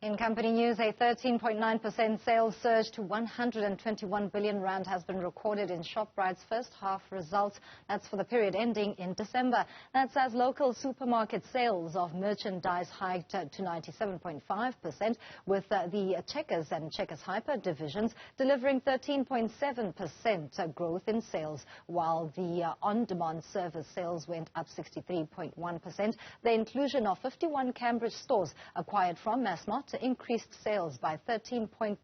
In company news, a 13.9% sales surge to 121 billion rand has been recorded in Shoprite's first half results. That's for the period ending in December. That's as local supermarket sales of merchandise hiked to 97.5%, with the Checkers and Checkers Hyper divisions delivering 13.7% growth in sales, while the on-demand service sales went up 63.1%. The inclusion of 51 Cambridge stores acquired from Massmart increased sales by 13.2%.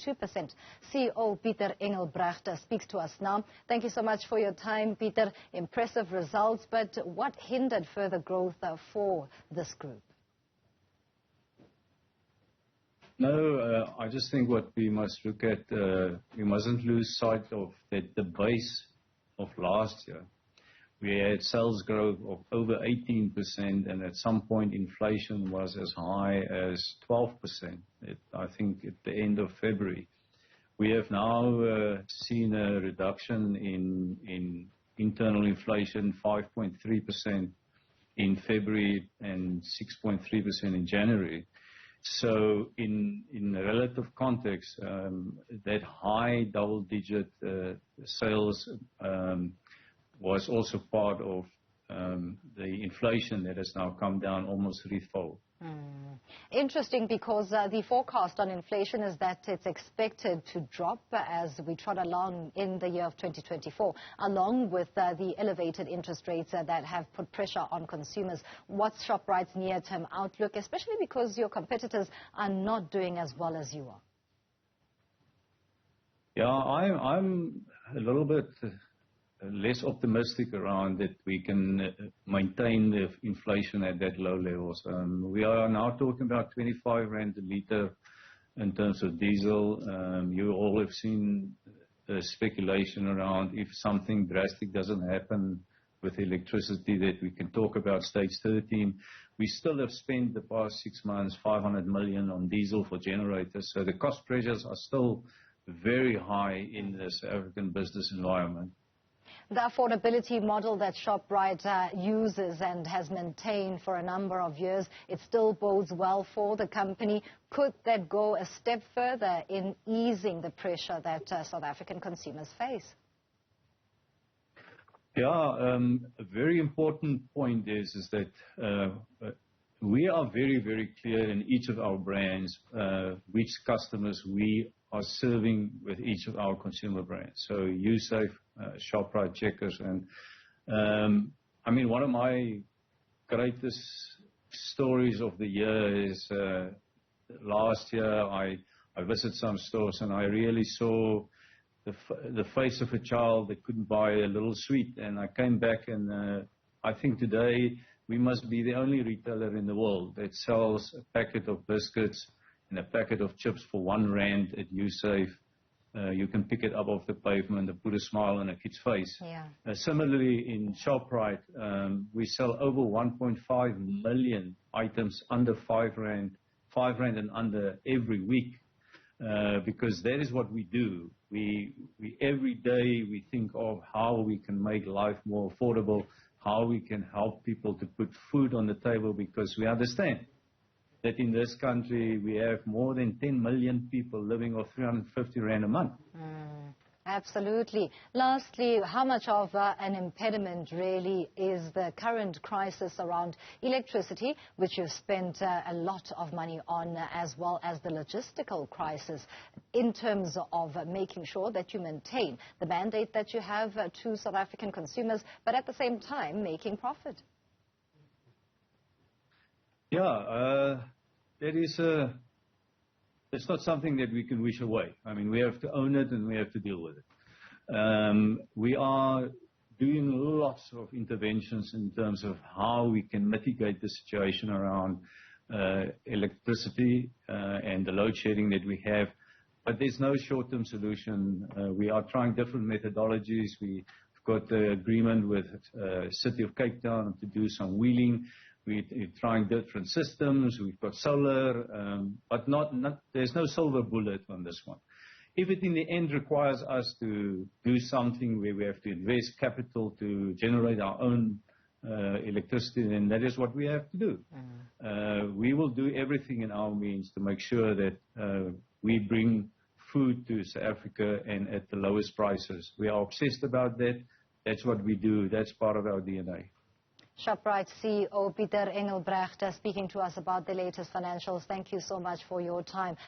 CEO Pieter Engelbrecht speaks to us now. Thank you so much for your time, Pieter. Impressive results, but what hindered further growth for this group? No, I just think what we must look at, we mustn't lose sight of that the base of last year. We had sales growth of over 18%, and at some point inflation was as high as 12%, I think at the end of February. We have now seen a reduction in internal inflation, 5.3% in February and 6.3% in January. So in relative context, that high double-digit sales was also part of the inflation that has now come down almost threefold. Interesting, because the forecast on inflation is that it's expected to drop as we trot along in the year of 2024, along with the elevated interest rates that have put pressure on consumers. What's Shoprite's near-term outlook, especially because your competitors are not doing as well as you are? Yeah, I'm a little bit less optimistic around that we can maintain the inflation at that low levels. We are now talking about 25 rand a litre in terms of diesel. You all have seen the speculation around if something drastic doesn't happen with electricity, that we can talk about stage 13. We still have spent the past 6 months 500 million on diesel for generators, so the cost pressures are still very high in the South African business environment. The affordability model that Shoprite uses and has maintained for a number of years, it still bodes well for the company. Could that go a step further in easing the pressure that South African consumers face? Yeah, a very important point is that we are very, very clear in each of our brands which customers we are serving with each of our consumer brands. So Usafe, Shoprite, Checkers, and I mean, one of my greatest stories of the year is last year I visited some stores and I really saw the face of a child that couldn't buy a little sweet, and I came back and I think today we must be the only retailer in the world that sells a packet of biscuits and a packet of chips for 1 rand at Usafe. You can pick it up off the pavement and put a smile on a kid's face. Yeah. Similarly, in Shoprite, we sell over 1.5 million items under 5 rand and under every week, because that is what we do. We every day we think of how we can make life more affordable, how we can help people to put food on the table, because we understand that in this country we have more than 10 million people living off 350 rand a month. Absolutely. Lastly, how much of an impediment really is the current crisis around electricity, which you've spent a lot of money on, as well as the logistical crisis, in terms of making sure that you maintain the mandate that you have to South African consumers, but at the same time making profit? Yeah, it's not something that we can wish away. I mean, we have to own it and we have to deal with it. We are doing lots of interventions in terms of how we can mitigate the situation around electricity and the load shedding that we have. But there's no short-term solution. We are trying different methodologies. We've got the agreement with City of Cape Town to do some wheeling. We're trying different systems. We've got solar, but there's no silver bullet on this one. If it in the end requires us to do something where we have to invest capital to generate our own electricity, then that is what we have to do. We will do everything in our means to make sure that we bring food to South Africa and at the lowest prices. We are obsessed about that. That's what we do. That's part of our DNA. Shoprite CEO Pieter Engelbrecht speaking to us about the latest financials. Thank you so much for your time.